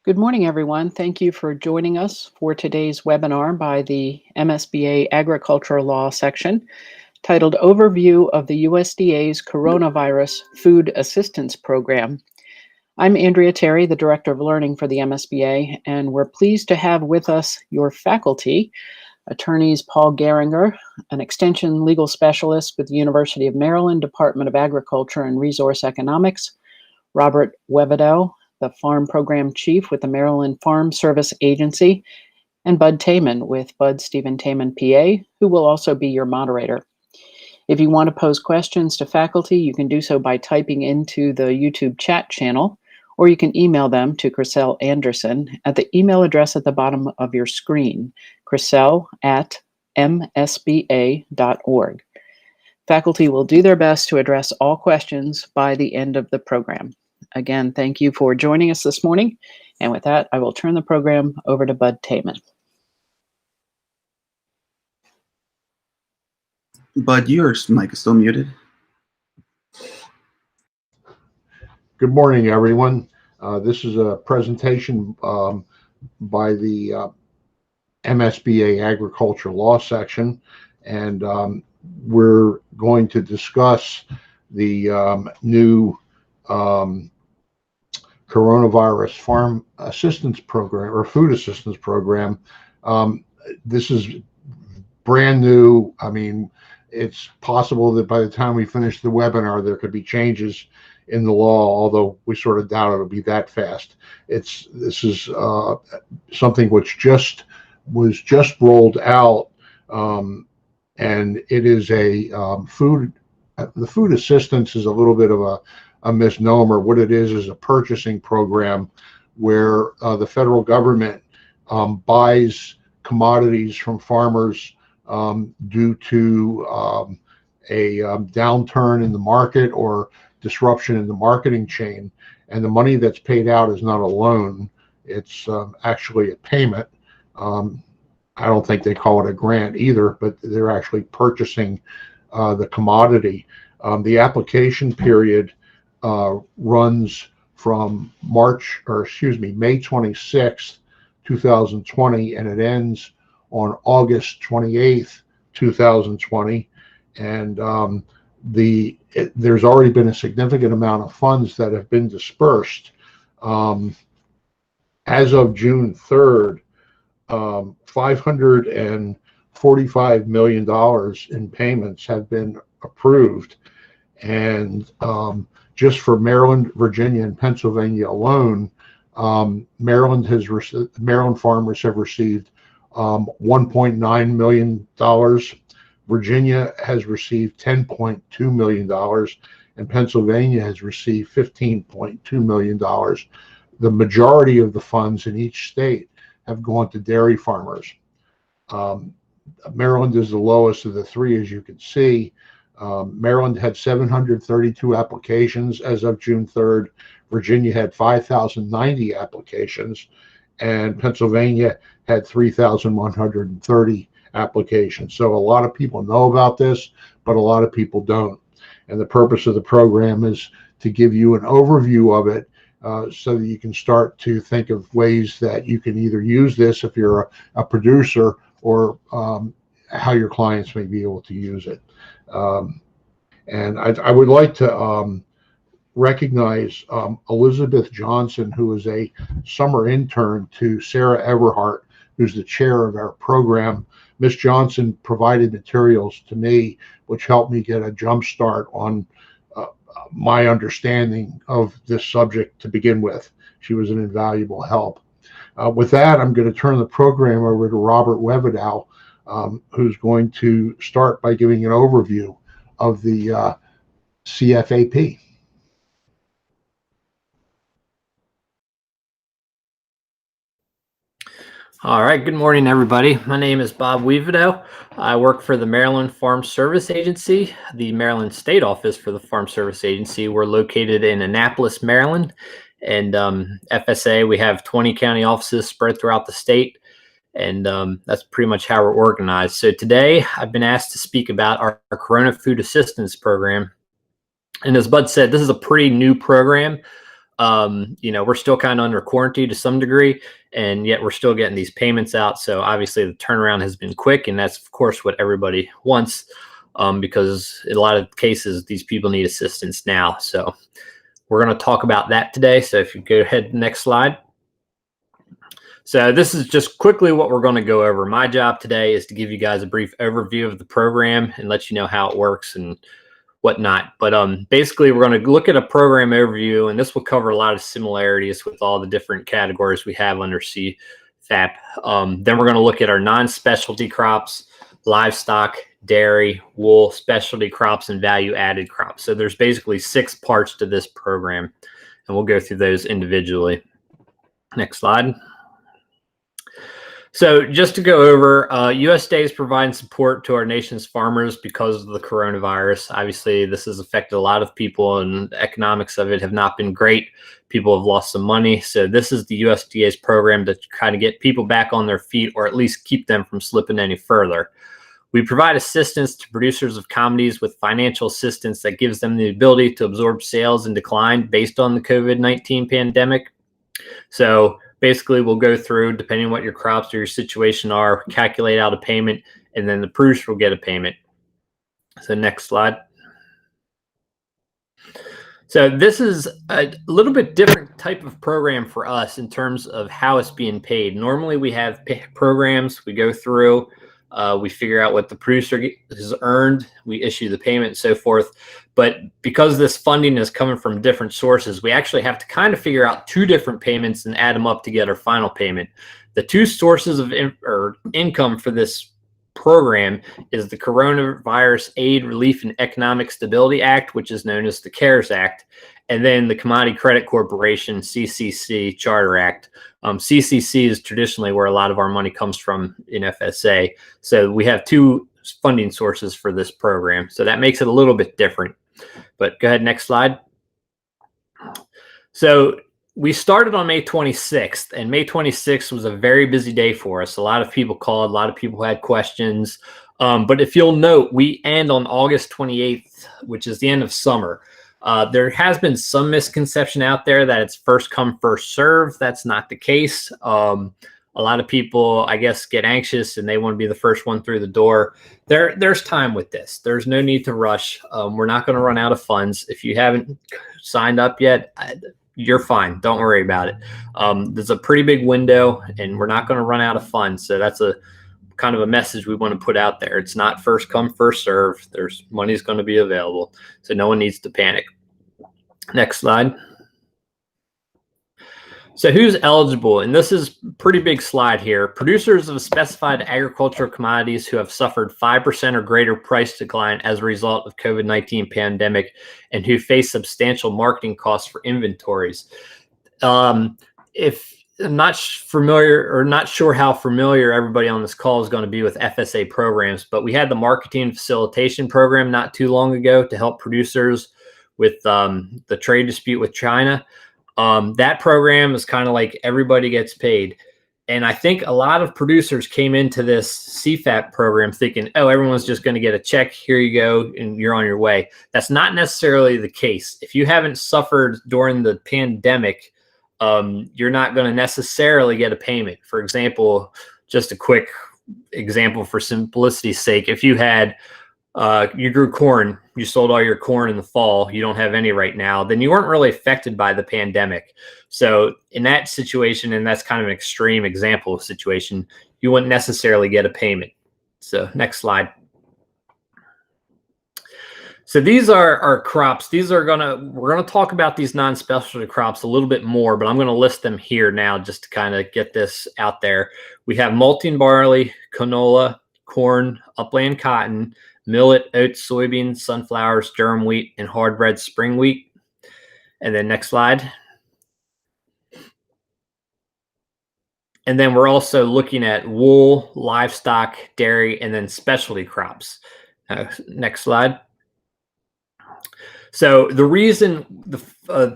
Good morning, everyone. Thank you for joining us for today's webinar by the MSBA Agricultural Law section titled Overview of the USDA's Coronavirus Food Assistance Program. I'm Andrea Terry, the Director of Learning for the MSBA, and we're pleased to have with us your faculty, attorneys Paul Goeringer, an Extension Legal Specialist with the University of Maryland, Department of Agriculture and Resource Economics, Robert Wevodau, the Farm Program Chief with the Maryland Farm Service Agency, and Bud Tayman with Bud Stephen Tayman, PA, who will also be your moderator. If you want to pose questions to faculty, you can do so by typing into the YouTube chat channel, or you can email them to Chriselle Anderson at the email address at the bottom of your screen, chriselle@msba.org. Faculty will do their best to address all questions by the end of the program. Again, thank you for joining us this morning. And with that, I will turn the program over to Bud Tayman. Bud, your mic is still muted. Good morning, everyone. This is a presentation by the MSBA Agriculture Law section, and we're going to discuss the new coronavirus farm assistance program or food assistance program. This is brand new. I mean, it's possible that by the time we finish the webinar, there could be changes in the law, although we sort of doubt it'll be that fast. This is something which was just rolled out, and it is a the food assistance is a little bit of a misnomer. What it is a purchasing program where the federal government buys commodities from farmers due to a downturn in the market or disruption in the marketing chain. And the money that's paid out is not a loan, it's actually a payment. I don't think they call it a grant either, but they're actually purchasing the commodity. The application period runs from May 26th, 2020, and it ends on August 28th, 2020. And there's already been a significant amount of funds that have been dispersed. As of June 3rd, $545 million in payments have been approved. And just for Maryland, Virginia, and Pennsylvania alone, Maryland farmers have received $1.9 million. Virginia has received $10.2 million, and Pennsylvania has received $15.2 million. The majority of the funds in each state have gone to dairy farmers. Maryland is the lowest of the three, as you can see. Maryland had 732 applications as of June 3rd. Virginia had 5,090 applications, and Pennsylvania had 3,130 applications. So a lot of people know about this, but a lot of people don't. And the purpose of the program is to give you an overview of it so that you can start to think of ways that you can either use this if you're a producer or how your clients may be able to use it. And I would like to recognize Elizabeth Johnson, who is a summer intern to Sarah Everhart, who's the chair of our program. Ms. Johnson provided materials to me, which helped me get a jump start on my understanding of this subject to begin with. She was an invaluable help. With that, I'm going to turn the program over to Robert Wevodau, who's going to start by giving an overview of the CFAP. All right, good morning, everybody. My name is Bob Wevodau. I work for the Maryland Farm Service Agency, the Maryland State Office for the Farm Service Agency. We're located in Annapolis, Maryland, and FSA, we have 20 county offices spread throughout the state, and that's pretty much how we're organized. So today, I've been asked to speak about our Corona Food Assistance Program. And as Bud said, this is a pretty new program. We're still kind of under quarantine to some degree, and yet we're still getting these payments out. So obviously the turnaround has been quick, and that's of course what everybody wants, because in a lot of cases these people need assistance now. So we're going to talk about that today. So if you go ahead, next slide. So this is just quickly what we're going to go over. My job today is to give you guys a brief overview of the program and let you know how it works and whatnot. But basically, we're going to look at a program overview, and this will cover a lot of similarities with all the different categories we have under CFAP. Then we're going to look at our non-specialty crops, livestock, dairy, wool, specialty crops, and value-added crops. So there's basically 6 parts to this program, and we'll go through those individually. Next slide. So just to go over, USDA is providing support to our nation's farmers because of the coronavirus. Obviously, this has affected a lot of people, and the economics of it have not been great. People have lost some money. So this is the USDA's program to kind of get people back on their feet, or at least keep them from slipping any further. We provide assistance to producers of commodities with financial assistance that gives them the ability to absorb sales and decline based on the COVID-19 pandemic. So basically, we'll go through, depending on what your crops or your situation are, calculate out a payment, and then the producer will get a payment. So next slide. So this is a little bit different type of program for us in terms of how it's being paid. Normally, we have programs, we go through, we figure out what the producer has earned, we issue the payment, and so forth. But because this funding is coming from different sources, we actually have to kind of figure out 2 different payments and add them up to get our final payment. The 2 sources of income for this program is the Coronavirus Aid, Relief, and Economic Stability Act, which is known as the CARES Act, and then the Commodity Credit Corporation, CCC, Charter Act. CCC is traditionally where a lot of our money comes from in FSA. So we have 2 funding sources for this program. So that makes it a little bit different. But go ahead, next slide. So we started on May 26th, and May 26th was a very busy day for us. A lot of people called, a lot of people had questions. But if you'll note, we end on August 28th, which is the end of summer. There has been some misconception out there that it's first come, first serve. That's not the case. A lot of people, I guess, get anxious and they want to be the first one through the door. There's time with this. There's no need to rush. We're not going to run out of funds. If you haven't signed up yet, you're fine. Don't worry about it. There's a pretty big window, and we're not going to run out of funds. So that's a kind of a message we want to put out there. It's not first come, first serve. There's money's going to be available, so no one needs to panic. Next slide. So who's eligible? And this is a pretty big slide here. Producers of specified agricultural commodities who have suffered 5% or greater price decline as a result of COVID-19 pandemic and who face substantial marketing costs for inventories. If I'm not familiar or not sure how familiar everybody on this call is going to be with FSA programs, but we had the marketing facilitation program not too long ago to help producers with the trade dispute with China. That program is kind of like everybody gets paid. And I think a lot of producers came into this CFAP program thinking, oh, everyone's just going to get a check. Here you go, and you're on your way. That's not necessarily the case. If you haven't suffered during the pandemic, you're not going to necessarily get a payment. For example, just a quick example for simplicity's sake, if you had you grew corn, you sold all your corn in the fall, you don't have any right now, then you weren't really affected by the pandemic. So in that situation, and that's kind of an extreme example of situation, you wouldn't necessarily get a payment. So next slide. So these are our crops. We're gonna talk about these non-specialty crops a little bit more, but I'm gonna list them here now just to kind of get this out there. We have malting barley, canola, corn, upland cotton, millet, oats, soybeans, sunflowers, durum wheat, and hard red spring wheat. And then next slide. And then we're also looking at wool, livestock, dairy, and then specialty crops. Next slide. So the reason,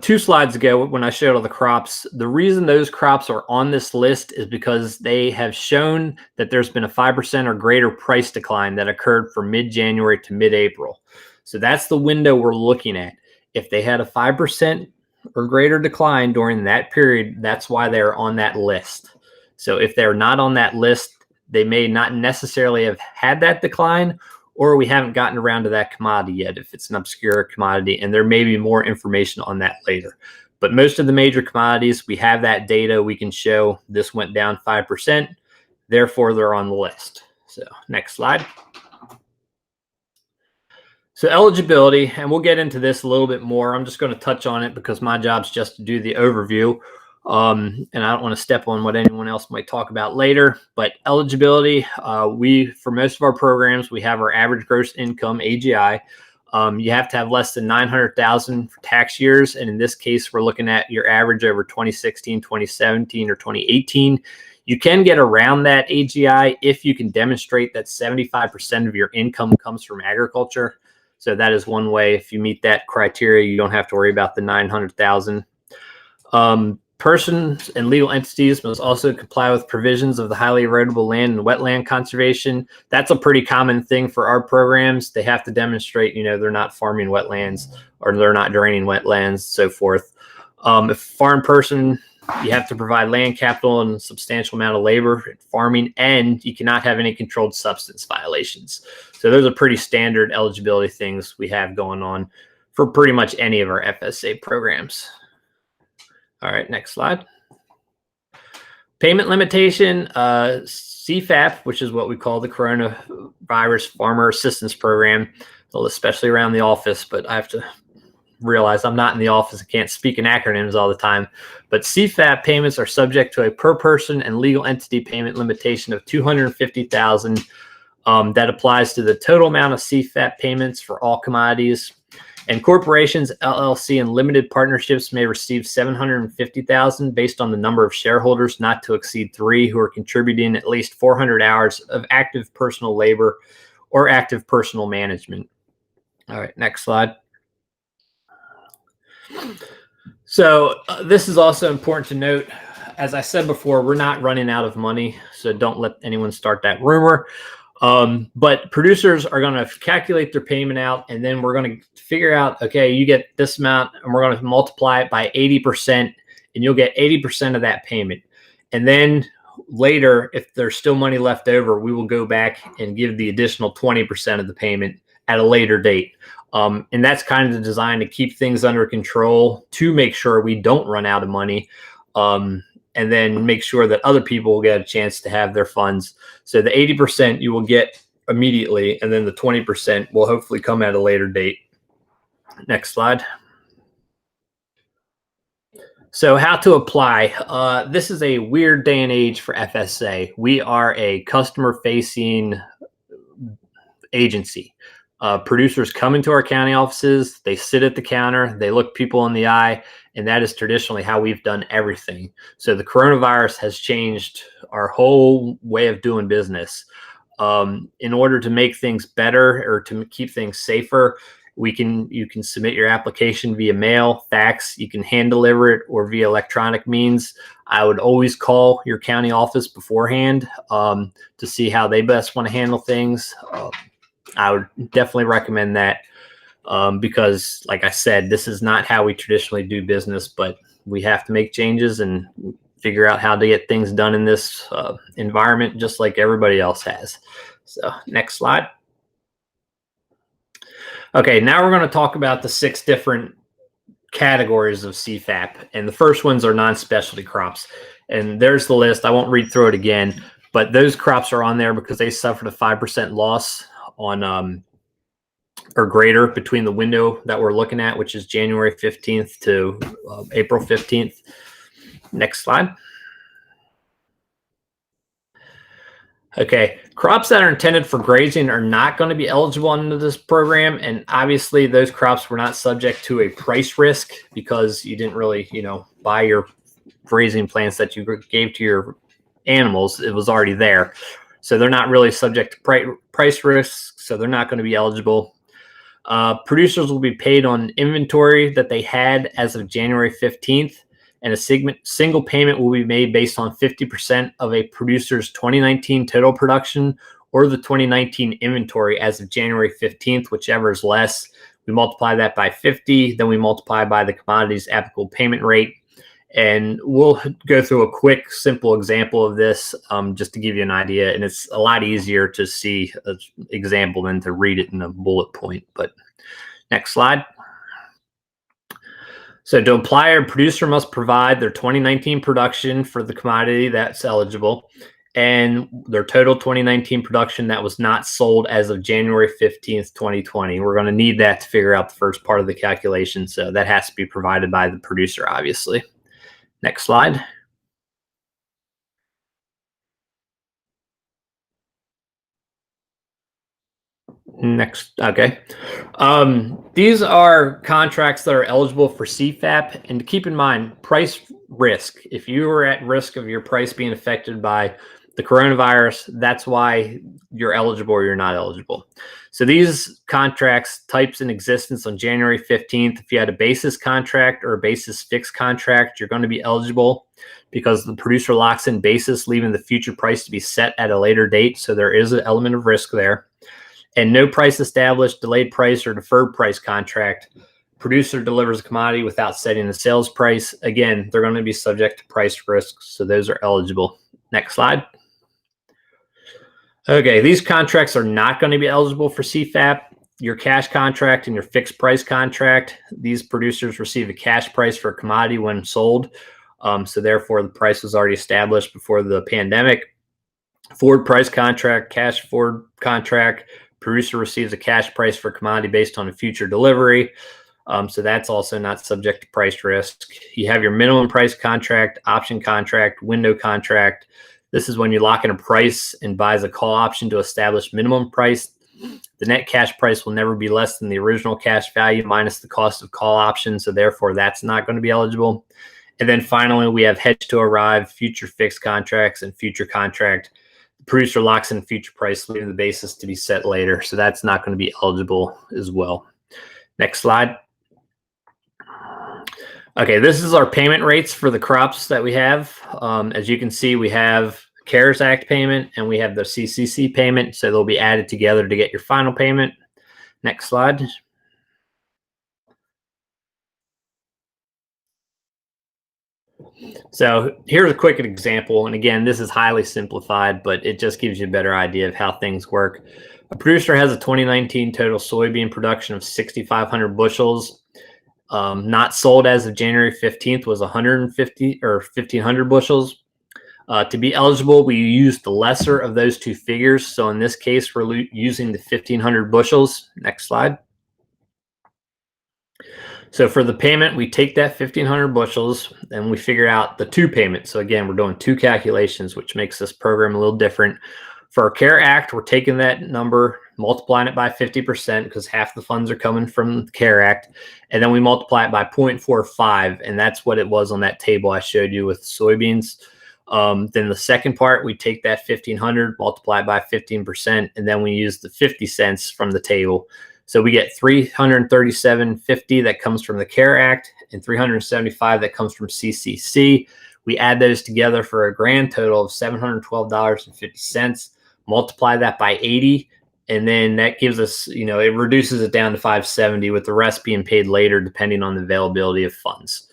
2 slides ago when I showed all the crops, the reason those crops are on this list is because they have shown that there's been a 5% or greater price decline that occurred from mid-January to mid-April. So that's the window we're looking at. If they had a 5% or greater decline during that period, that's why they're on that list. So if they're not on that list, they may not necessarily have had that decline, or we haven't gotten around to that commodity yet if it's an obscure commodity, and there may be more information on that later. But most of the major commodities, we have that data. We can show this went down 5%, therefore they're on the list. So next slide. So eligibility, and we'll get into this a little bit more. I'm just going to touch on it because my job's just to do the overview. And I don't want to step on what anyone else might talk about later. But eligibility, for most of our programs, we have our average gross income, AGI. You have to have less than 900,000 for tax years. And in this case, we're looking at your average over 2016, 2017, or 2018. You can get around that AGI if you can demonstrate that 75% of your income comes from agriculture. So that is one way. If you meet that criteria, you don't have to worry about the 900,000. Persons and legal entities must also comply with provisions of the highly erodible land and wetland conservation. That's a pretty common thing for our programs. They have to demonstrate, they're not farming wetlands or they're not draining wetlands, so forth. If a foreign person, you have to provide land capital and a substantial amount of labor in farming, and you cannot have any controlled substance violations. So those are pretty standard eligibility things we have going on for pretty much any of our FSA programs. All right, next slide. Payment limitation, CFAP, which is what we call the Coronavirus Farmer Assistance Program, especially around the office, but I have to realize I'm not in the office and can't speak in acronyms all the time. But CFAP payments are subject to a per person and legal entity payment limitation of $250,000. That applies to the total amount of CFAP payments for all commodities. And corporations, LLC, and limited partnerships may receive $750,000 based on the number of shareholders not to exceed 3 who are contributing at least 400 hours of active personal labor or active personal management. All right, next slide. So this is also important to note. As I said before, we're not running out of money, so don't let anyone start that rumor. But producers are going to calculate their payment out, and then we're going to figure out, okay, you get this amount, and we're going to multiply it by 80%, and you'll get 80% of that payment. And then later, if there's still money left over, we will go back and give the additional 20% of the payment at a later date. And that's kind of the design to keep things under control, to make sure we don't run out of money. And then make sure that other people will get a chance to have their funds. So the 80% you will get immediately, and then the 20% will hopefully come at a later date. Next slide. So how to apply. This is a weird day and age for FSA. We are a customer-facing agency. Producers come into our county offices, they sit at the counter, they look people in the eye, and that is traditionally how we've done everything. So the coronavirus has changed our whole way of doing business. In order to make things better or to keep things safer, you can submit your application via mail, fax, you can hand deliver it, or via electronic means. I would always call your county office beforehand to see how they best want to handle things. I would definitely recommend that because, like I said, this is not how we traditionally do business, but we have to make changes and figure out how to get things done in this environment, just like everybody else has. So next slide. Okay, now we're going to talk about the 6 different categories of CFAP. And the first ones are non-specialty crops. And there's the list. I won't read through it again, but those crops are on there because they suffered a 5% loss on or greater between the window that we're looking at, which is January 15th to April 15th. Next slide. Okay, crops that are intended for grazing are not going to be eligible under this program, and obviously those crops were not subject to a price risk because you didn't really, buy your grazing plants that you gave to your animals. It was already there. So they're not really subject to price risks, so they're not going to be eligible. Producers will be paid on inventory that they had as of January 15th, and a single payment will be made based on 50% of a producer's 2019 total production or the 2019 inventory as of January 15th, whichever is less. We multiply that by 50, then we multiply by the commodity's applicable payment rate. And we'll go through a quick, simple example of this just to give you an idea. And it's a lot easier to see an example than to read it in a bullet point. But next slide. So to apply, a producer must provide their 2019 production for the commodity that's eligible and their total 2019 production that was not sold as of January 15th, 2020. We're going to need that to figure out the first part of the calculation. So that has to be provided by the producer, obviously. Next slide. Next, okay. These are contracts that are eligible for CFAP, and to keep in mind, price risk. If you are at risk of your price being affected by the coronavirus, that's why you're eligible or you're not eligible. So these contracts, types in existence on January 15th, if you had a basis contract or a basis fixed contract, you're going to be eligible because the producer locks in basis, leaving the future price to be set at a later date. So there is an element of risk there. And no price established, delayed price, or deferred price contract. Producer delivers a commodity without setting the sales price. Again, they're going to be subject to price risks, so those are eligible. Next slide. Okay, these contracts are not going to be eligible for CFAP. Your cash contract and your fixed price contract, these producers receive a cash price for a commodity when sold. So therefore, the price was already established before the pandemic. Forward price contract, cash forward contract, producer receives a cash price for commodity based on a future delivery. So that's also not subject to price risk. You have your minimum price contract, option contract, window contract. This is when you lock in a price and buys a call option to establish minimum price. The net cash price will never be less than the original cash value minus the cost of call option. So therefore, that's not going to be eligible. And then finally, we have hedge to arrive, future fixed contracts, and future contract. The producer locks in future price, leaving the basis to be set later. So that's not going to be eligible as well. Next slide. Okay, this is our payment rates for the crops that we have. As you can see, we have CARES Act payment and we have the CCC payment. So they'll be added together to get your final payment. Next slide. So here's a quick example. And again, this is highly simplified, but it just gives you a better idea of how things work. A producer has a 2019 total soybean production of 6,500 bushels. Not sold as of January 15th was 150 or 1,500 bushels. To be eligible, we use the lesser of those two figures. So in this case, we're using the 1,500 bushels. Next slide. So for the payment, we take that 1,500 bushels and we figure out the two payments. So again, we're doing two calculations, which makes this program a little different. For our CARE Act, we're taking that number, multiplying it by 50% because half the funds are coming from the CARE Act. And then we multiply it by 0.45. And that's what it was on that table I showed you with soybeans. Then the second part, we take that 1,500, multiply it by 15%, and then we use the 50 cents from the table. So we get $337.50 that comes from the CARE Act and $375 that comes from CCC. We add those together for a grand total of $712.50. Multiply that by 80, and then that gives us, it reduces it down to $570, with the rest being paid later depending on the availability of funds.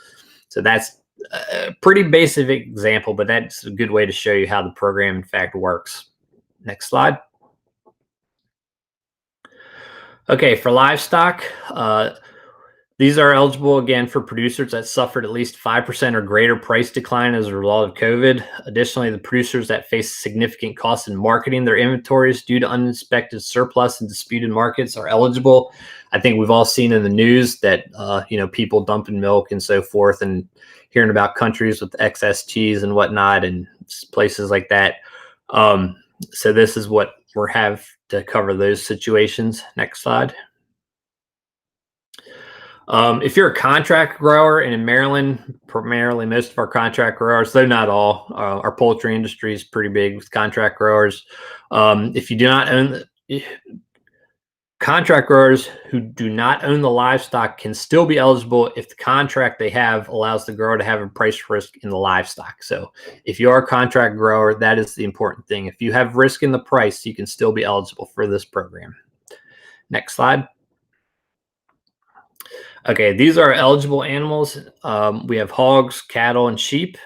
So that's a pretty basic example, but that's a good way to show you how the program in fact works. Next slide. Okay, for livestock, these are eligible again for producers that suffered at least 5% or greater price decline as a result of COVID. Additionally, the producers that face significant costs in marketing their inventories due to unexpected surplus and disputed markets are eligible. I think we've all seen in the news that people dumping milk and so forth, and hearing about countries with excess cheese and whatnot and places like that. So this is what we have to cover those situations. Next slide. If you're a contract grower, and in Maryland, primarily most of our contract growers, though not all, our poultry industry is pretty big with contract growers. If you do not own contract growers who do not own the livestock can still be eligible if the contract they have allows the grower to have a price risk in the livestock. So if you are a contract grower, that is the important thing. If you have risk in the price, you can still be eligible for this program. Next slide. Okay, these are eligible animals. We have hogs, cattle, and sheep.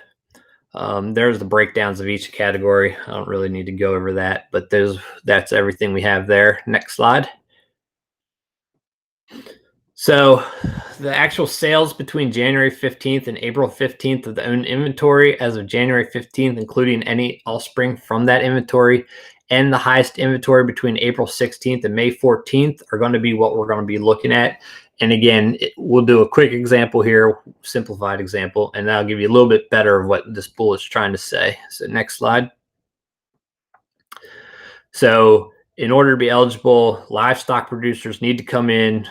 There's the breakdowns of each category. I don't really need to go over that, but that's everything we have there. Next slide. So the actual sales between January 15th and April 15th of the owned inventory as of January 15th, including any offspring from that inventory, and the highest inventory between April 16th and May 14th are going to be what we're going to be looking at. And again, we'll do a quick example here, simplified example, and that'll give you a little bit better of what this bullet's trying to say. So next slide. So in order to be eligible, livestock producers need to come in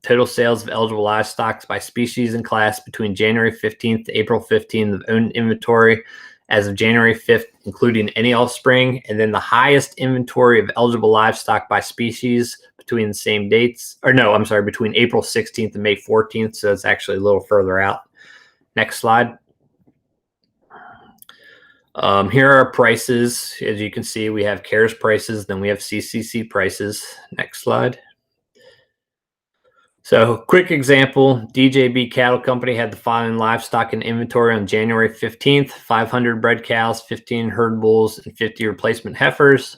total sales of eligible livestock by species and class between January 15th to April 15th of owned inventory as of January 5th, including any offspring, and then the highest inventory of eligible livestock by species between the same dates, or no, I'm sorry, between April 16th and May 14th. So it's actually a little further out. Next slide. Here are our prices. As you can see, we have CARES prices, then we have CCC prices. Next slide. So quick example, DJB Cattle Company had the following livestock in inventory on January 15th, 500 bred cows, 15 herd bulls, and 50 replacement heifers.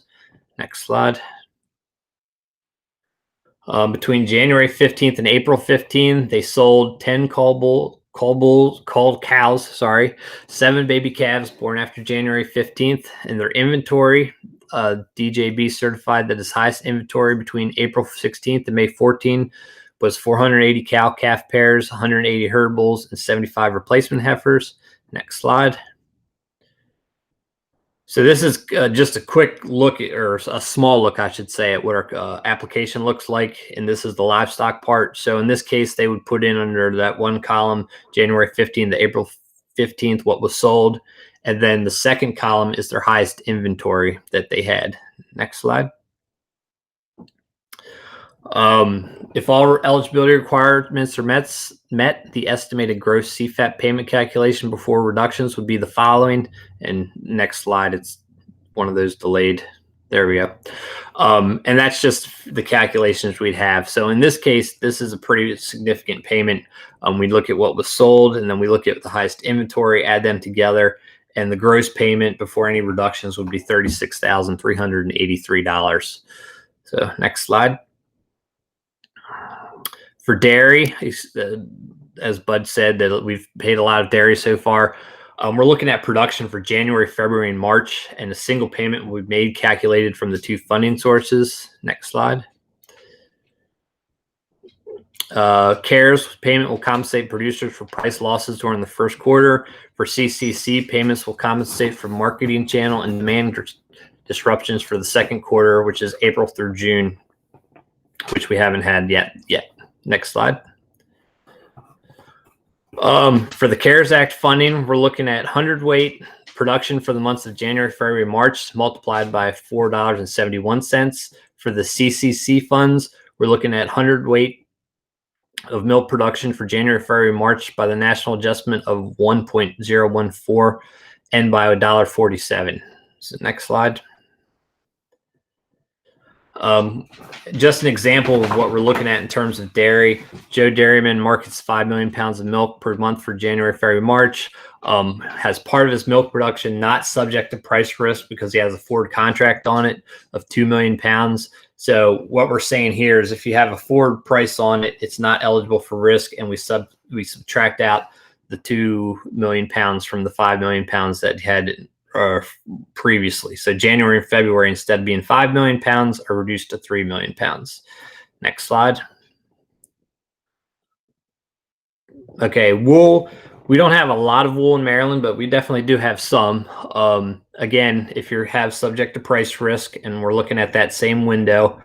Next slide. Between January 15th and April 15th, they sold 10 called cows, 7 baby calves born after January 15th. In their inventory, DJB certified that his highest inventory between April 16th and May 14th was 480 cow-calf pairs, 180 herd bulls, and 75 replacement heifers. Next slide. So this is just a quick look, or a small look, I should say, at what our application looks like. And this is the livestock part. So in this case, they would put in under that one column, January 15th to April 15th, what was sold. And then the second column is their highest inventory that they had. Next slide. If all eligibility requirements are met, the estimated gross CFAP payment calculation before reductions would be the following. And next slide, it's one of those delayed. There we go. And that's just the calculations we'd have. So in this case, this is a pretty significant payment. We look at what was sold, and then we look at the highest inventory, add them together, and the gross payment before any reductions would be $36,383. So next slide. For dairy, as Bud said, that we've paid a lot of dairy so far. We're looking at production for January, February, and March, and a single payment will be made calculated from the two funding sources. Next slide. CARES payment will compensate producers for price losses during the first quarter. For CCC, payments will compensate for marketing channel and demand disruptions for the second quarter, which is April through June, which we haven't had yet. Next slide. For the CARES Act funding, we're looking at hundredweight production for the months of January, February, March, multiplied by $4.71. For the CCC funds, we're looking at hundredweight of milk production for January, February, March by the national adjustment of 1.014 and by $1.47. So next slide. Just an example of what we're looking at in terms of dairy. Joe Dairyman markets 5 million pounds of milk per month for January, February, March. Has part of his milk production not subject to price risk because he has a forward contract on it of 2 million pounds. So what we're saying here is if you have a forward price on it, it's not eligible for risk, and we subtract out the 2 million pounds from the 5 million pounds that had previously. So January and February, instead of being 5 million pounds, are reduced to 3 million pounds. Next slide. Okay, wool. We don't have a lot of wool in Maryland, but we definitely do have some. Again, if you have subject to price risk, and we're looking at that same window,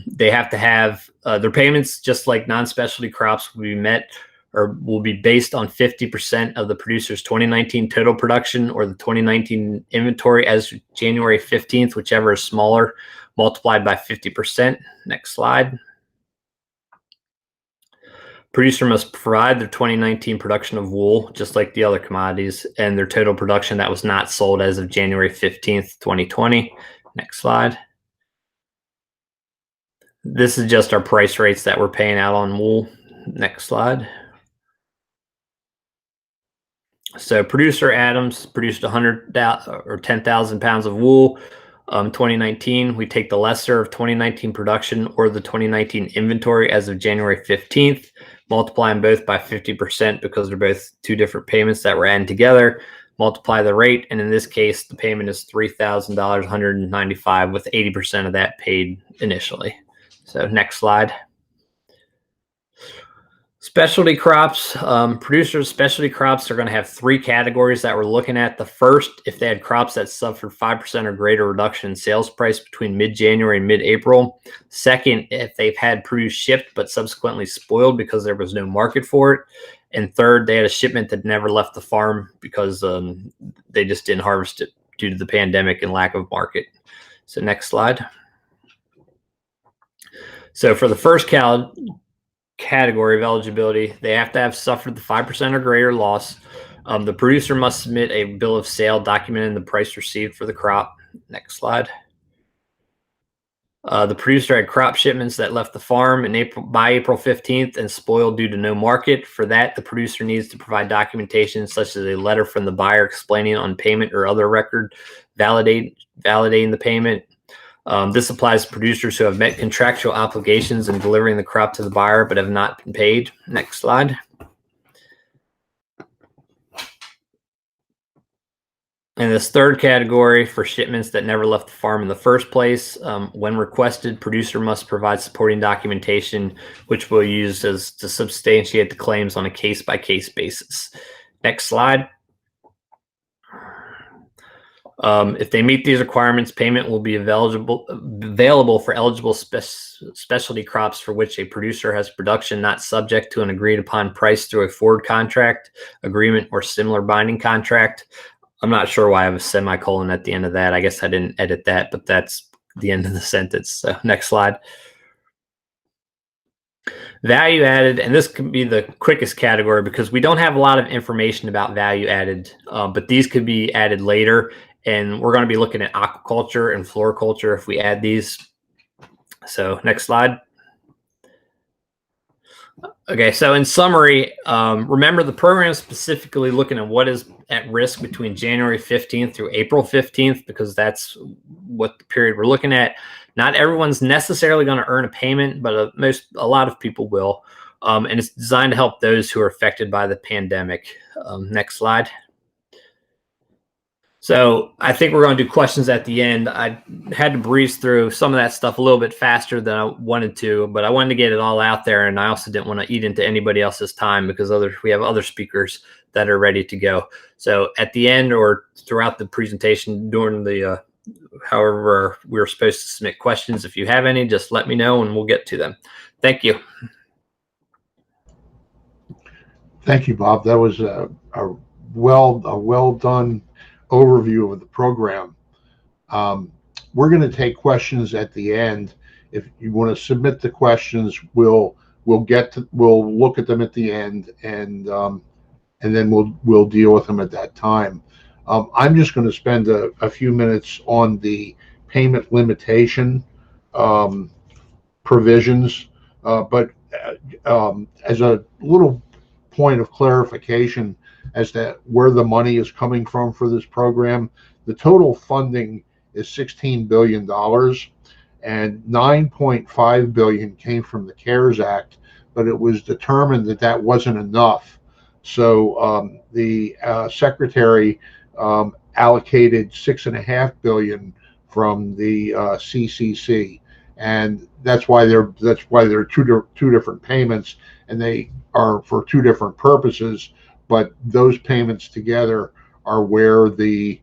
they have to have their payments, just like non-specialty crops, will be met or will be based on 50% of the producer's 2019 total production or the 2019 inventory as January 15th, whichever is smaller, multiplied by 50%. Next slide. Producer must provide their 2019 production of wool, just like the other commodities, and their total production that was not sold as of January 15th, 2020. Next slide. This is just our price rates that we're paying out on wool. Next slide. So producer Adams produced 100,000 or 10,000 pounds of wool. 2019, we take the lesser of 2019 production or the 2019 inventory as of January 15th, multiply them both by 50% because they're both two different payments that were added together, multiply the rate, and in this case, the payment is $3,000, $195, with 80% of that paid initially. So next slide. Specialty crops, producers' specialty crops are going to have three categories that we're looking at. The first, if they had crops that suffered 5% or greater reduction in sales price between mid-January and mid-April. Second, if they've had produce shipped but subsequently spoiled because there was no market for it. And third, they had a shipment that never left the farm because they just didn't harvest it due to the pandemic and lack of market. So next slide. So for the first category of eligibility, they have to have suffered the 5% or greater loss. The producer must submit a bill of sale documenting the price received for the crop. Next slide. The producer had crop shipments that left the farm by April 15th and spoiled due to no market. For that, the producer needs to provide documentation such as a letter from the buyer explaining on payment or other record validating the payment. This applies to producers who have met contractual obligations in delivering the crop to the buyer but have not been paid. Next slide. In this third category, for shipments that never left the farm in the first place, when requested, producer must provide supporting documentation, which we'll use to substantiate the claims on a case-by-case basis. Next slide. If they meet these requirements, payment will be available for eligible specialty crops for which a producer has production not subject to an agreed upon price through a forward contract, agreement, or similar binding contract. I'm not sure why I have a semicolon at the end of that. I guess I didn't edit that, but that's the end of the sentence. So next slide. Value added, and this can be the quickest category because we don't have a lot of information about value added, but these could be added later. And we're going to be looking at aquaculture and floriculture if we add these. So next slide. Okay, so in summary, remember the program is specifically looking at what is at risk between January 15th through April 15th because that's what the period we're looking at. Not everyone's necessarily going to earn a payment, but a lot of people will. And it's designed to help those who are affected by the pandemic. Next slide. So I think we're going to do questions at the end. I had to breeze through some of that stuff a little bit faster than I wanted to, but I wanted to get it all out there. And I also didn't want to eat into anybody else's time because we have other speakers that are ready to go. So at the end or throughout the presentation during the, however we're supposed to submit questions, if you have any, just let me know and we'll get to them. Thank you. Thank you, Bob. That was a well done overview of the program. We're going to take questions at the end. If you want to submit the questions, we'll look at them at the end, and then we'll deal with them at that time. I'm just going to spend a few minutes on the payment limitation provisions, but as a little point of clarification as to where the money is coming from for this program, the total funding is $16 billion, and $9.5 billion came from the CARES Act, but it was determined that that wasn't enough. So the Secretary allocated $6.5 billion from the CCC, and that's why there are two different payments, and they are for two different purposes. But those payments together are where the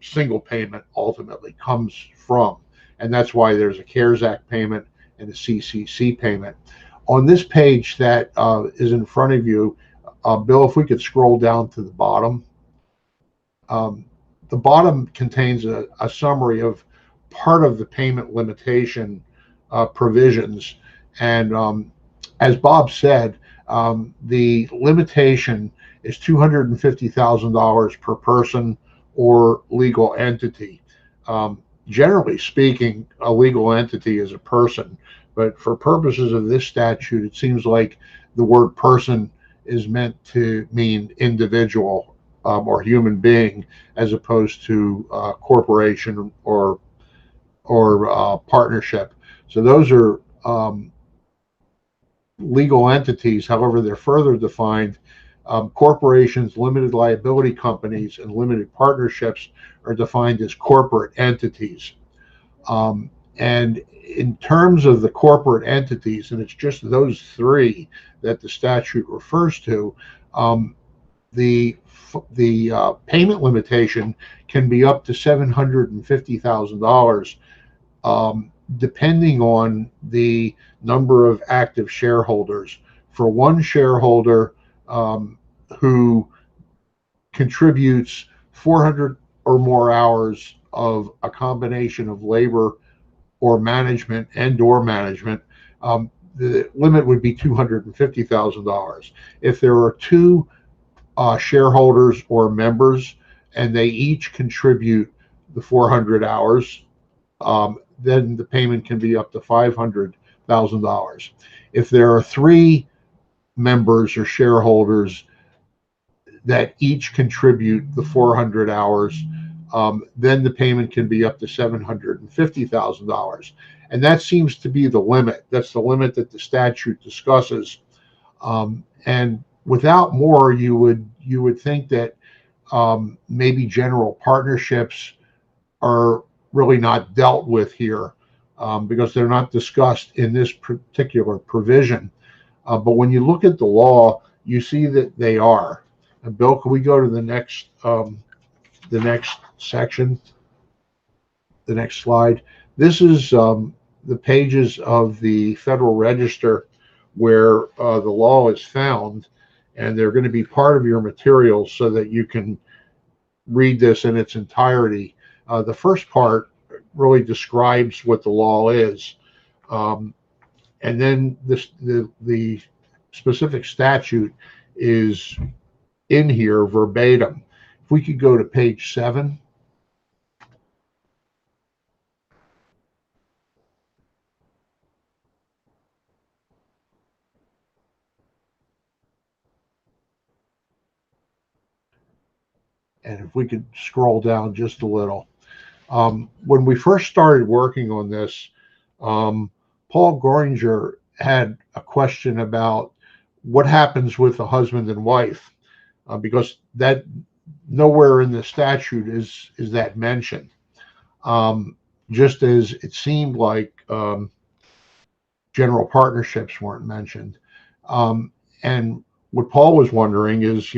single payment ultimately comes from, and that's why there's a CARES Act payment and a CCC payment. On this page that is in front of you, Bill, if we could scroll down to the bottom. The bottom contains a summary of part of the payment limitation provisions, and as Bob said, the limitation is $250,000 per person or legal entity. Generally speaking, a legal entity is a person, But for purposes of this statute, it seems like the word person is meant to mean individual or human being, as opposed to corporation or partnership. So those are legal entities. However, they're further defined. Corporations, limited liability companies, and limited partnerships are defined as corporate entities. And in terms of the corporate entities, and it's just those three that the statute refers to, the payment limitation can be up to $750,000, depending on the number of active shareholders. For one shareholder who contributes 400 or more hours of a combination of labor or management the limit would be $250,000. If there are two shareholders or members and they each contribute the 400 hours, then the payment can be up to $500,000. If there are three members or shareholders that each contribute the 400 hours, then the payment can be up to $750,000. And that seems to be the limit. That's the limit that the statute discusses. And without more, you would think that maybe general partnerships are really not dealt with here because they're not discussed in this particular provision. But when you look at the law, you see that they are. And Bill, can we go to the next section, the next slide? This is the pages of the Federal Register where the law is found, and they're going to be part of your materials so that you can read this in its entirety. The first part really describes what the law is, and then the specific statute is in here verbatim. If we could go to page 7. And if we could scroll down just a little. When we first started working on this, Paul Goeringer had a question about what happens with the husband and wife, because that nowhere in the statute is that mentioned. Just as it seemed like general partnerships weren't mentioned. And what Paul was wondering is,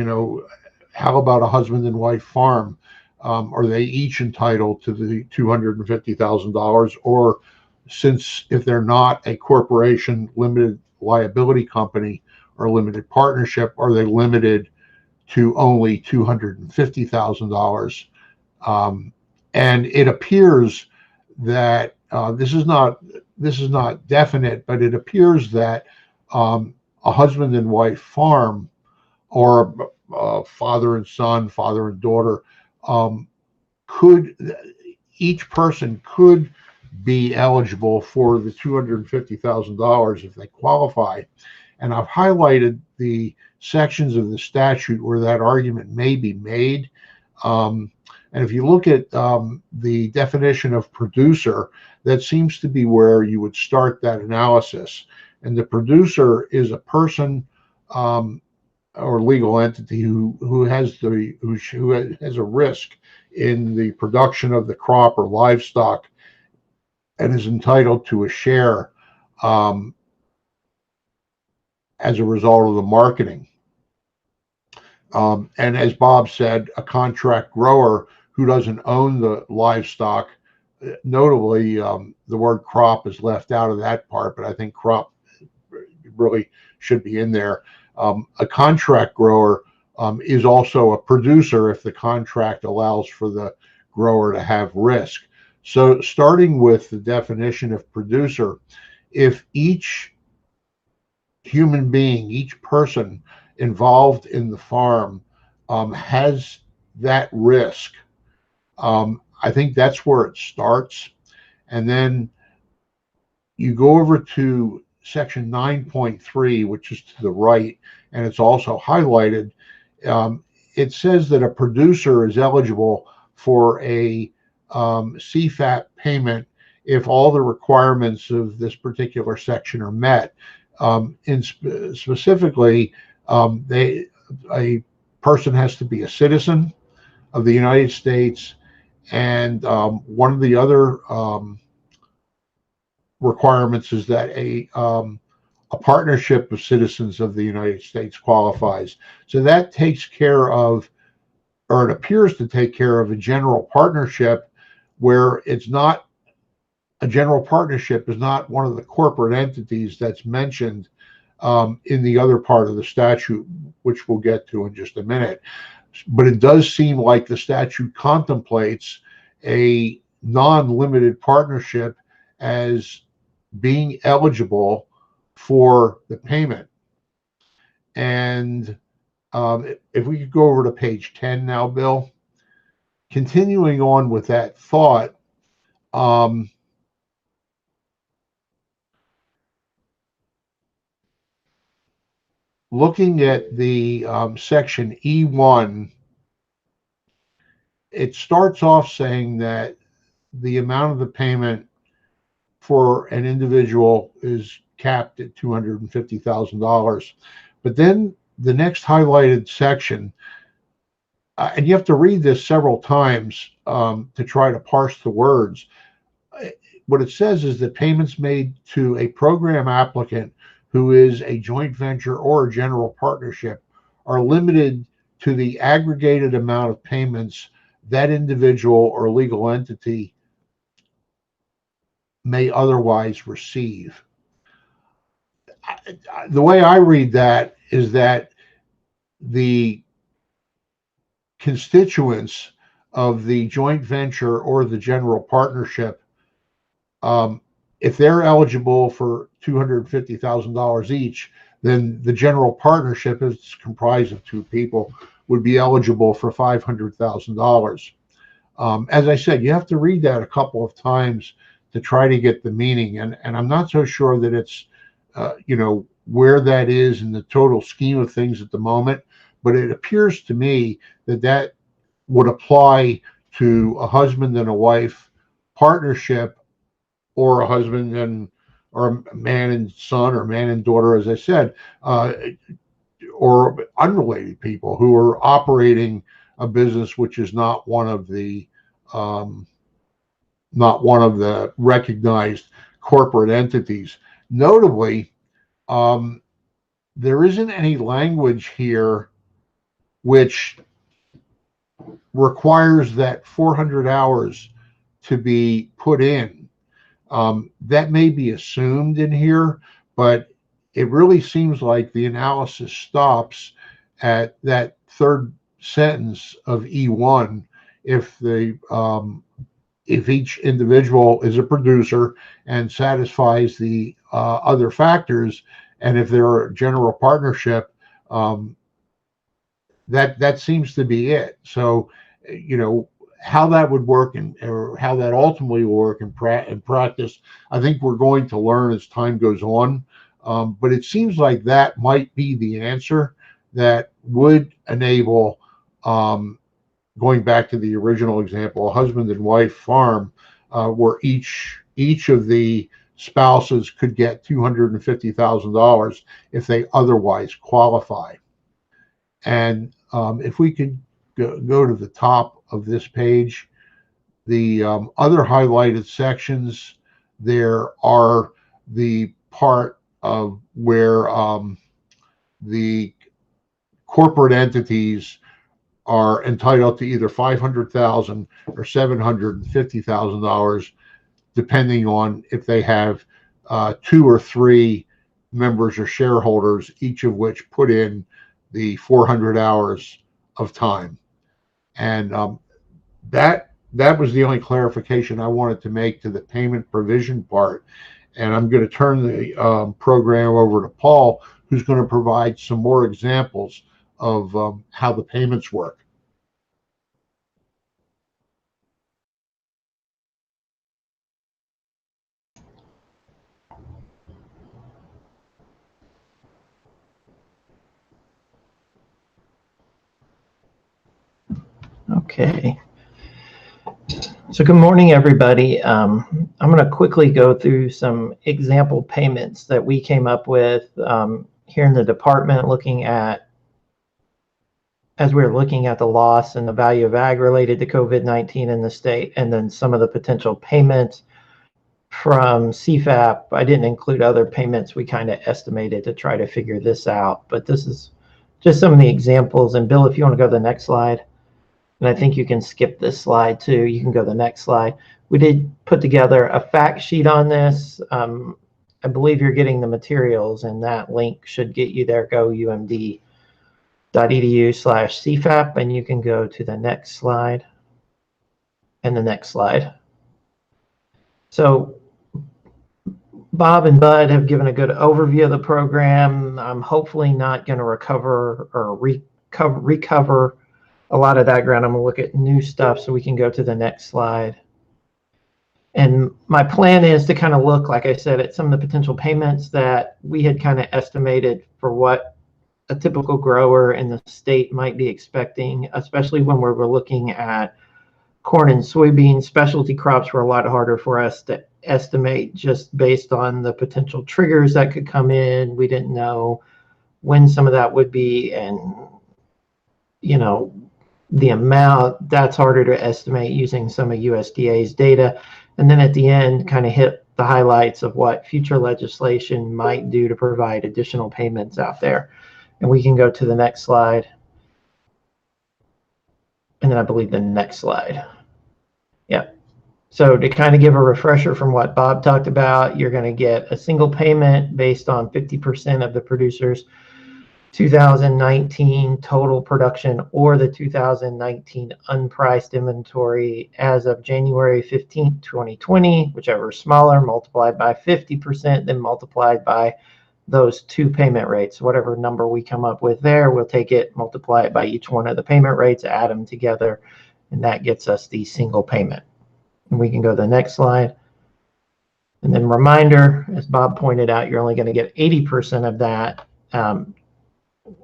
how about a husband and wife farm? Are they each entitled to the $250,000? Or since if they're not a corporation, limited liability company, or limited partnership, are they limited to only $250,000? And it appears that this is not definite, but it appears that a husband and wife farm, or father and son, father and daughter, each person could be eligible for the $250,000 if they qualify. And I've highlighted the sections of the statute where that argument may be made. And if you look at the definition of producer, that seems to be where you would start that analysis. And the producer is a person or legal entity who has a risk in the production of the crop or livestock and is entitled to a share as a result of the marketing. And as Bob said, a contract grower who doesn't own the livestock, notably the word crop is left out of that part, but I think crop really should be in there. A contract grower is also a producer if the contract allows for the grower to have risk. So starting with the definition of producer, if each human being, each person involved in the farm has that risk, I think that's where it starts. And then you go over to section 9.3, which is to the right, and it's also highlighted. It says that a producer is eligible for a CFAP payment if all the requirements of this particular section are met. Specifically, a person has to be a citizen of the United States, and one of the other requirements is that a partnership of citizens of the United States qualifies. So that takes care of, or it appears to take care of, a general partnership, where it's not a general partnership is not one of the corporate entities that's mentioned in the other part of the statute, which we'll get to in just a minute. But it does seem like the statute contemplates a non-limited partnership as being eligible for the payment. And if we could go over to page 10 now, Bill, continuing on with that thought, looking at the section E1, it starts off saying that the amount of the payment for an individual is capped at $250,000. But then the next highlighted section, and you have to read this several times to try to parse the words. What it says is that payments made to a program applicant who is a joint venture or a general partnership are limited to the aggregated amount of payments that individual or legal entity may otherwise receive. The way I read that is that the constituents of the joint venture or the general partnership, if they're eligible for $250,000 each, then the general partnership, is comprised of two people, would be eligible for $500,000. As I said, you have to read that a couple of times to try to get the meaning, and I'm not so sure that it's where that is in the total scheme of things at the moment, but it appears to me that that would apply to a husband and a wife partnership, or a husband and, or a man and son, or man and daughter, as I said, or unrelated people who are operating a business which is not one of the recognized corporate entities. Notably, there isn't any language here which requires that 400 hours to be put in. That may be assumed in here, but it really seems like the analysis stops at that third sentence of E1. If each individual is a producer and satisfies the other factors, and if they're a general partnership, that seems to be it. So, how that would work, or how that ultimately will work in practice, I think we're going to learn as time goes on. But it seems like that might be the answer that would enable, going back to the original example, a husband and wife farm, where each of the spouses could get $250,000 if they otherwise qualify. And if we could go to the top of this page, the other highlighted sections, there are the part of where the corporate entities are entitled to either $500,000 or $750,000, depending on if they have 2 or 3 members or shareholders, each of which put in the 400 hours of time. And that was the only clarification I wanted to make to the payment provision part. And I'm going to turn the program over to Paul, who's going to provide some more examples of how the payments work. Okay. So good morning, everybody. I'm going to quickly go through some example payments that we came up with here in the department, looking at, as we were looking at the loss and the value of ag related to COVID-19 in the state, and then some of the potential payments from CFAP. I didn't include other payments we kind of estimated to try to figure this out, but this is just some of the examples. And Bill, if you want to go to the next slide. And I think you can skip this slide too. You can go to the next slide. We did put together a fact sheet on this. I believe you're getting the materials, and that link should get you there. Go umd.edu/CFAP, and you can go to the next slide and the next slide. So Bob and Bud have given a good overview of the program. I'm hopefully not going to recover or recover a lot of that ground. I'm gonna look at new stuff so we can go to the next slide. And my plan is to kind of look, like I said, at some of the potential payments that we had kind of estimated for what a typical grower in the state might be expecting, especially when we're looking at corn and soybeans. Specialty crops were a lot harder for us to estimate just based on the potential triggers that could come in. We didn't know when some of that would be, and you know, the amount, that's harder to estimate using some of USDA's data. And then at the end, kind of hit the highlights of what future legislation might do to provide additional payments out there. And we can go to the next slide. And then I believe the next slide. Yeah. So to kind of give a refresher from what Bob talked about, you're going to get a single payment based on 50% of the producer's 2019 total production or the 2019 unpriced inventory as of January 15th, 2020, whichever is smaller, multiplied by 50%, then multiplied by those two payment rates. Whatever number we come up with there, we'll take it, multiply it by each one of the payment rates, add them together, and that gets us the single payment. And we can go to the next slide. And then reminder, as Bob pointed out, you're only going to get 80% of that.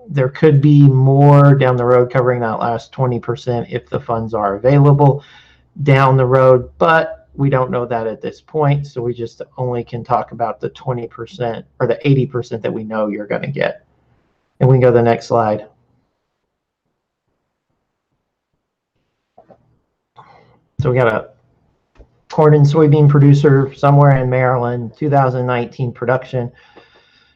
There could be more down the road covering that last 20% if the funds are available down the road, but we don't know that at this point. So we just only can talk about the 20% or the 80% that we know you're going to get. And we can go to the next slide. So we got a corn and soybean producer somewhere in Maryland, 2019 production.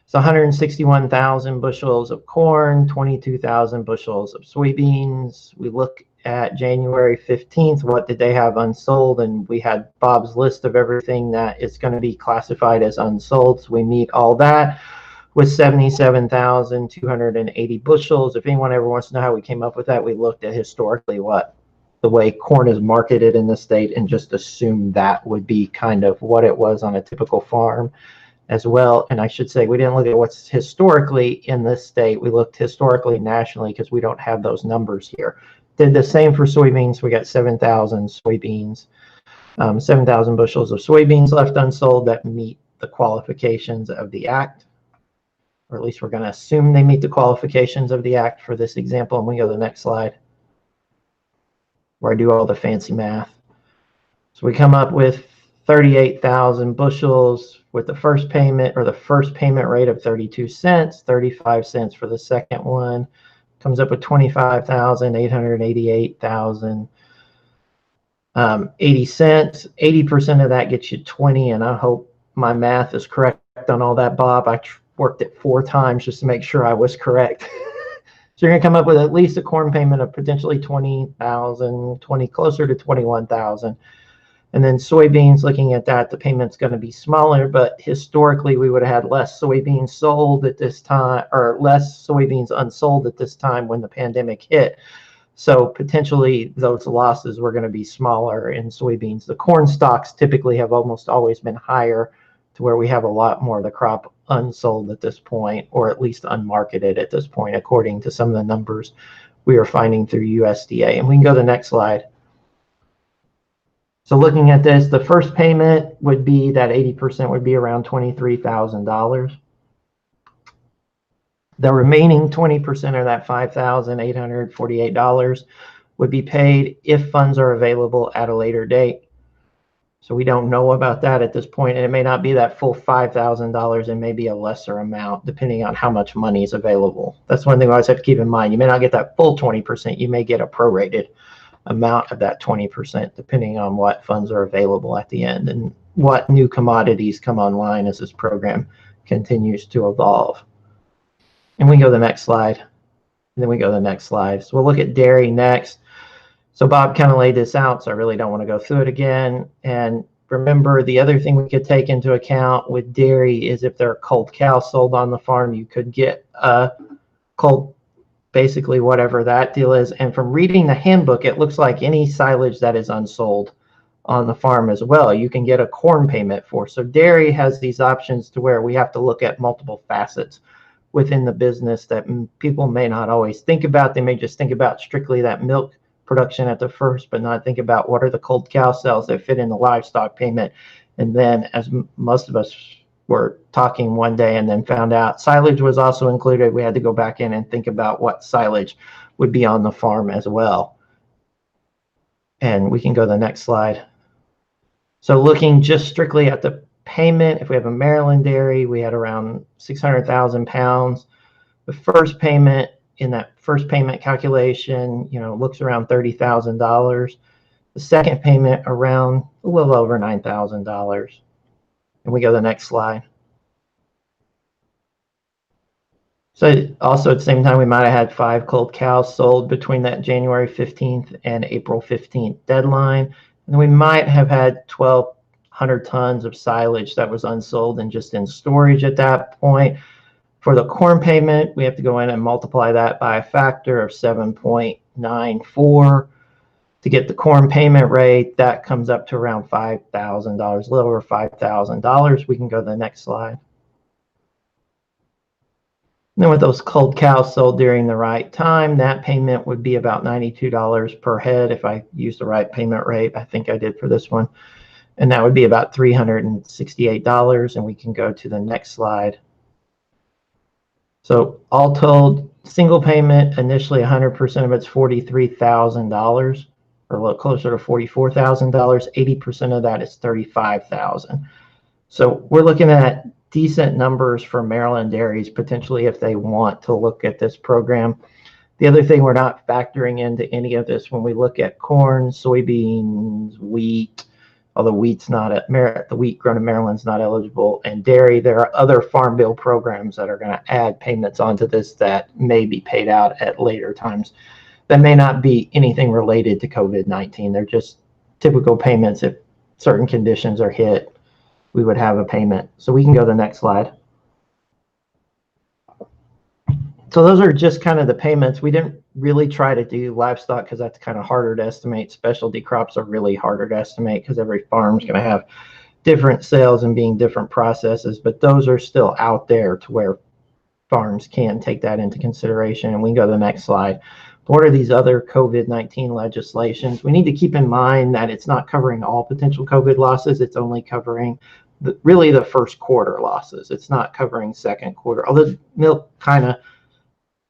It's 161,000 bushels of corn, 22,000 bushels of soybeans. We look at January 15th, what did they have unsold? And we had Bob's list of everything that is going to be classified as unsold. So we meet all that with 77,280 bushels. If anyone ever wants to know how we came up with that, we looked at historically what the way corn is marketed in the state and just assumed that would be kind of what it was on a typical farm as well. And I should say, we didn't look at what's historically in this state. We looked historically nationally because we don't have those numbers here. Did the same for soybeans. We got 7,000 soybeans, 7,000 bushels of soybeans left unsold that meet the qualifications of the act, or at least we're going to assume they meet the qualifications of the act for this example. And we go to the next slide where I do all the fancy math. So we come up with 38,000 bushels with the first payment, or the first payment rate of 32 cents, 35 cents for the second one, comes up with 25,888,000 80 cents. 80% of that gets you 20, and I hope my math is correct on all that, Bob. I worked it 4 times just to make sure I was correct. So you're going to come up with at least a corn payment of potentially 20,000, closer to 21,000. And then soybeans, looking at that, the payment's going to be smaller, but historically we would have had less soybeans sold at this time, or less soybeans unsold at this time when the pandemic hit. So potentially those losses were going to be smaller in soybeans. The corn stocks typically have almost always been higher, to where we have a lot more of the crop unsold at this point, or at least unmarketed at this point, according to some of the numbers we are finding through USDA. And we can go to the next slide. So looking at this, the first payment would be that 80% would be around $23,000. The remaining 20% of that $5,848 would be paid if funds are available at a later date. So we don't know about that at this point, and it may not be that full $5,000. It may be a lesser amount depending on how much money is available. That's one thing I always have to keep in mind. You may not get that full 20%. You may get a prorated amount of that 20% depending on what funds are available at the end and what new commodities come online as this program continues to evolve. And we can go to the next slide. And then we go to the next slide. So we'll look at dairy next. So Bob kind of laid this out, so I really don't want to go through it again. And remember, the other thing we could take into account with dairy is if there are cold cows sold on the farm, you could get a cold, basically whatever that deal is. And from reading the handbook, it looks like any silage that is unsold on the farm as well, you can get a corn payment for. So dairy has these options to where we have to look at multiple facets within the business that people may not always think about. They may just think about strictly that milk production at the first, but not think about what are the cold cow sales that fit in the livestock payment. And then, as most of us were talking one day and then found out silage was also included, we had to go back in and think about what silage would be on the farm as well. And we can go to the next slide. So looking just strictly at the payment, if we have a Maryland dairy, we had around 600,000 pounds. The first payment in that first payment calculation, looks around $30,000. The second payment around a little over $9,000. And we go to the next slide. So also at the same time, we might have had 5 cold cows sold between that January 15th and April 15th deadline. And we might have had 1,200 tons of silage that was unsold and just in storage at that point. For the corn payment, we have to go in and multiply that by a factor of 7.94 to get the corn payment rate. That comes up to around $5,000, a little over $5,000. We can go to the next slide. And then with those cold cows sold during the right time, that payment would be about $92 per head if I use the right payment rate. I think I did for this one. And that would be about $368. And we can go to the next slide. So all told, single payment, initially 100% of it's $43,000, or a little closer to $44,000. 80% of that is $35,000. So we're looking at decent numbers for Maryland dairies, potentially, if they want to look at this program. The other thing we're not factoring into any of this when we look at corn, soybeans, wheat, although wheat's not the wheat grown in Maryland's not eligible, and dairy, there are other farm bill programs that are going to add payments onto this that may be paid out at later times. That may not be anything related to COVID-19. They're just typical payments. If certain conditions are hit, we would have a payment. So we can go to the next slide. So those are just kind of the payments. We didn't really try to do livestock because that's kind of harder to estimate. Specialty crops are really harder to estimate because every farm is going to have different sales and being different processes, but those are still out there to where farms can take that into consideration. And we can go to the next slide. What are these other COVID-19 legislations? We need to keep in mind that it's not covering all potential COVID losses. It's only covering really the first quarter losses. It's not covering second quarter, although milk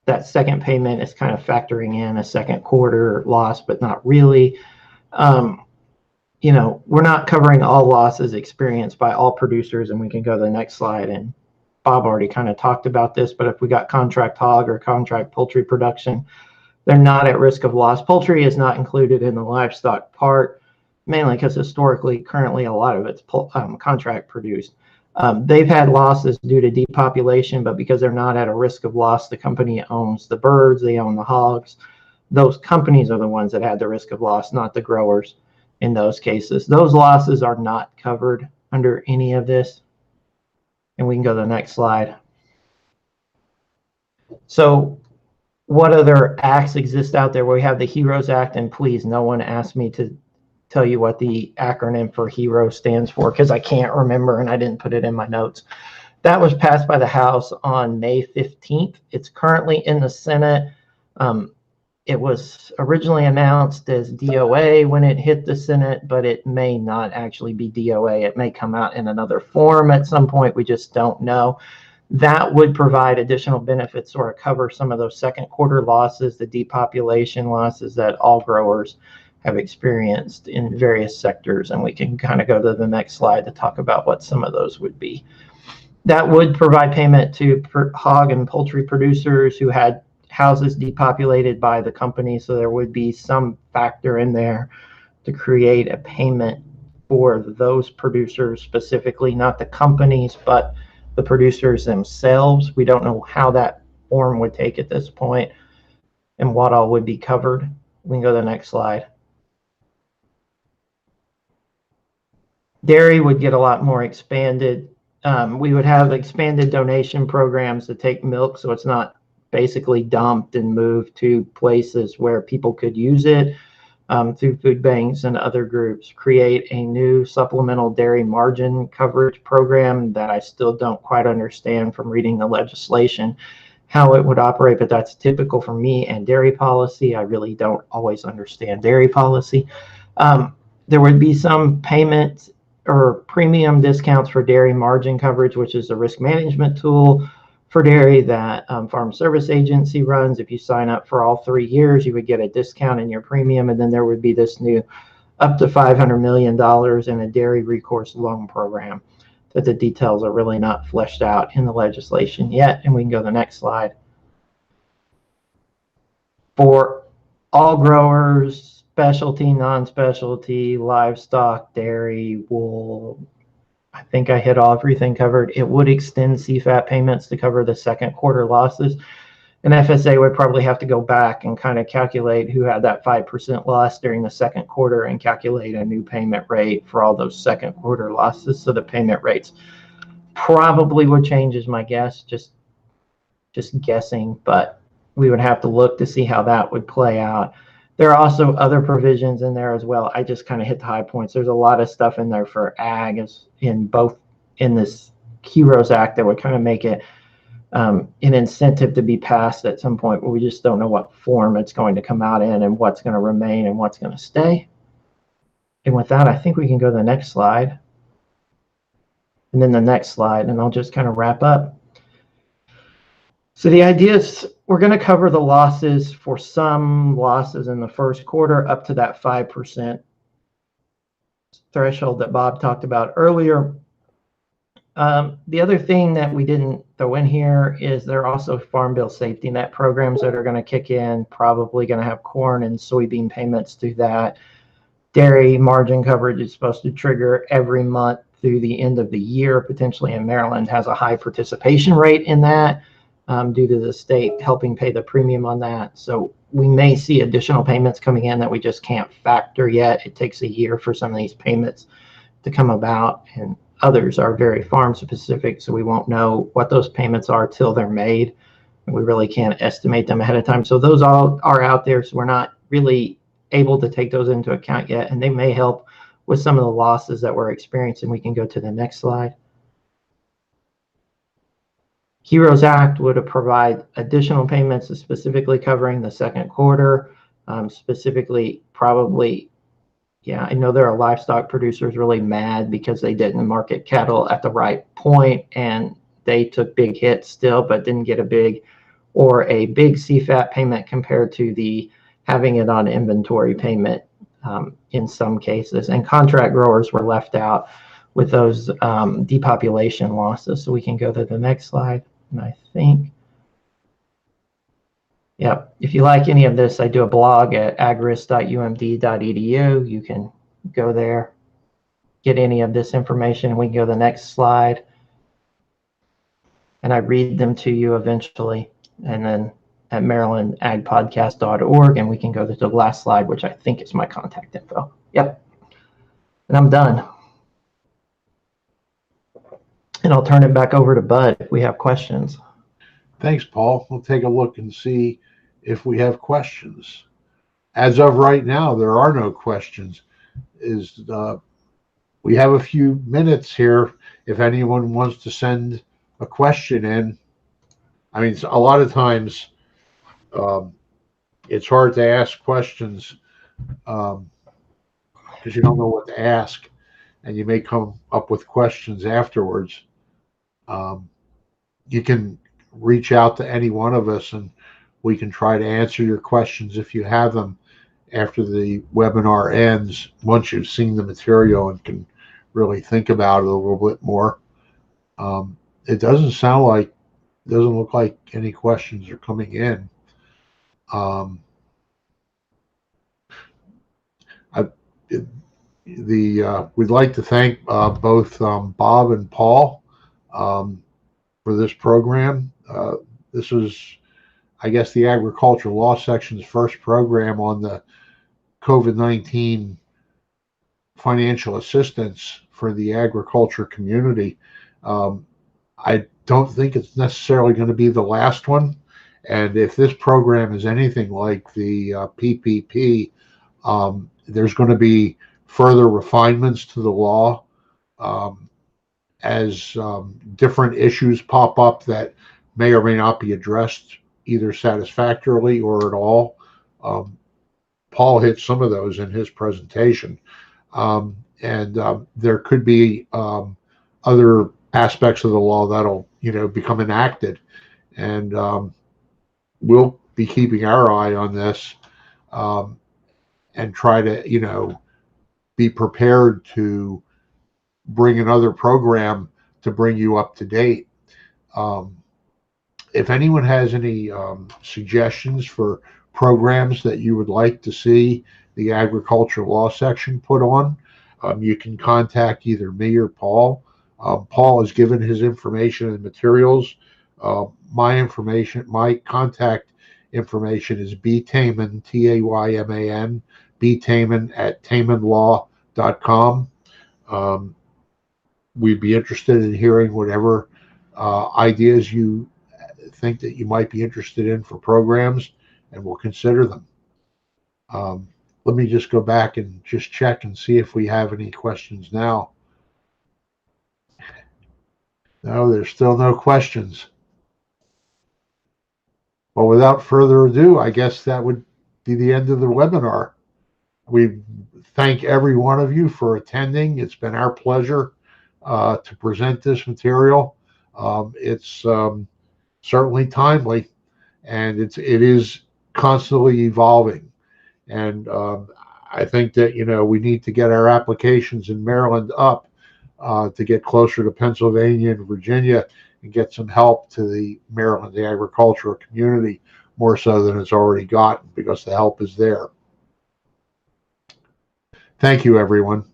that second payment is kind of factoring in a second quarter loss, but not really. We're not covering all losses experienced by all producers, and we can go to the next slide. And Bob already kind of talked about this, but if we got contract hog or contract poultry production, they're not at risk of loss. Poultry is not included in the livestock part, mainly because historically, currently, a lot of it's contract produced. They've had losses due to depopulation, but because they're not at a risk of loss, the company owns the birds, they own the hogs. Those companies are the ones that had the risk of loss, not the growers in those cases. Those losses are not covered under any of this. And we can go to the next slide. So what other acts exist out there? We have the HEROES Act, and please, no one asked me to tell you what the acronym for HERO stands for because I can't remember and I didn't put it in my notes. That was passed by the House on May 15th. It's currently in the Senate. It was originally announced as DOA when it hit the Senate, but it may not actually be DOA. It may come out in another form at some point. We just don't know. That would provide additional benefits or cover some of those second quarter losses, the depopulation losses that all growers have experienced in various sectors. And we can kind of go to the next slide to talk about what some of those would be. That would provide payment to hog and poultry producers who had houses depopulated by the company. So there would be some factor in there to create a payment for those producers specifically, not the companies, but the producers themselves. We don't know how that form would take at this point and what all would be covered. We can go to the next slide. Dairy would get a lot more expanded. We would have expanded donation programs to take milk so it's not basically dumped and moved to places where people could use it, through food banks and other groups. Create a new supplemental dairy margin coverage program that I still don't quite understand from reading the legislation how it would operate, but that's typical for me and dairy policy. I really don't always understand dairy policy. There would be some payments or premium discounts for dairy margin coverage, which is a risk management tool for dairy that Farm Service Agency runs. If you sign up for all 3 years, you would get a discount in your premium. And then there would be this new up to $500 million in a dairy recourse loan program that the details are really not fleshed out in the legislation yet. And we can go to the next slide. For all growers, specialty, non-specialty, livestock, dairy, wool, I think I hit everything covered. It would extend CFAP payments to cover the second quarter losses. And FSA would probably have to go back and kind of calculate who had that 5% loss during the second quarter and calculate a new payment rate for all those second quarter losses. So the payment rates probably would change, is my guess, just guessing, but we would have to look to see how that would play out. There are also other provisions in there as well. I just kind of hit the high points. There's a lot of stuff in there for ag in this HEROES Act that would kind of make it an incentive to be passed at some point, but we just don't know what form it's going to come out in and what's going to remain and what's going to stay. And with that, I think we can go to the next slide. And then the next slide, and I'll just kind of wrap up. So the idea is we're going to cover the losses for some losses in the first quarter up to that 5% threshold that Bob talked about earlier. The other thing that we didn't throw in here is there are also Farm Bill safety net programs that are going to kick in, probably going to have corn and soybean payments through that. Dairy margin coverage is supposed to trigger every month through the end of the year, potentially, and Maryland has a high participation rate in that. Due to the state helping pay the premium on that. So we may see additional payments coming in that we just can't factor yet. It takes a year for some of these payments to come about, and others are very farm specific, so we won't know what those payments are till they're made. And we really can't estimate them ahead of time. So those all are out there, so we're not really able to take those into account yet, and they may help with some of the losses that we're experiencing. We can go to the next slide. HEROES Act would provide additional payments specifically covering the second quarter, specifically probably, yeah, I know there are livestock producers really mad because they didn't market cattle at the right point and they took big hits still, but didn't get a big CFAP payment compared to the having it on inventory payment in some cases. And contract growers were left out with those depopulation losses. So we can go to the next slide. And I think, yeah, if you like any of this, I do a blog at agris.umd.edu. You can go there, get any of this information, and we can go to the next slide. And I read them to you eventually. And then at marylandagpodcast.org, and we can go to the last slide, which I think is my contact info. Yep. And I'm done. And I'll turn it back over to Bud if we have questions. Thanks, Paul. We'll take a look and see if we have questions. As of right now, there are no questions. We have a few minutes here if anyone wants to send a question in. I mean, a lot of times it's hard to ask questions because you don't know what to ask, and you may come up with questions afterwards. you can reach out to any one of us and we can try to answer your questions if you have them after the webinar ends, once you've seen the material and can really think about it a little bit more. It doesn't look like any questions are coming in. We'd like to thank both Bob and Paul for this program. This was, I guess, the Agricultural Law Section's first program on the COVID-19 financial assistance for the agriculture community. I don't think it's necessarily going to be the last one. And if this program is anything like the PPP, there's going to be further refinements to the law as different issues pop up that may or may not be addressed either satisfactorily or at all. Paul hit some of those in his presentation. And there could be other aspects of the law that'll, become enacted. And we'll be keeping our eye on this and try to, be prepared to bring another program to bring you up to date. If anyone has any suggestions for programs that you would like to see the Agricultural Law Section put on, you can contact either me or Paul. Paul has given his information and materials. My contact information is btayman, Tayman, btayman at taymanlaw.com. We'd be interested in hearing whatever ideas you think that you might be interested in for programs, and we'll consider them. Let me just go back and just check and see if we have any questions now. No, there's still no questions. Well, without further ado, I guess that would be the end of the webinar. We thank every one of you for attending. It's been our pleasure to present this material. It's certainly timely, and it is constantly evolving. And I think that, we need to get our applications in Maryland up to get closer to Pennsylvania and Virginia and get some help to the Maryland, the agricultural community, more so than it's already gotten, because the help is there. Thank you, everyone.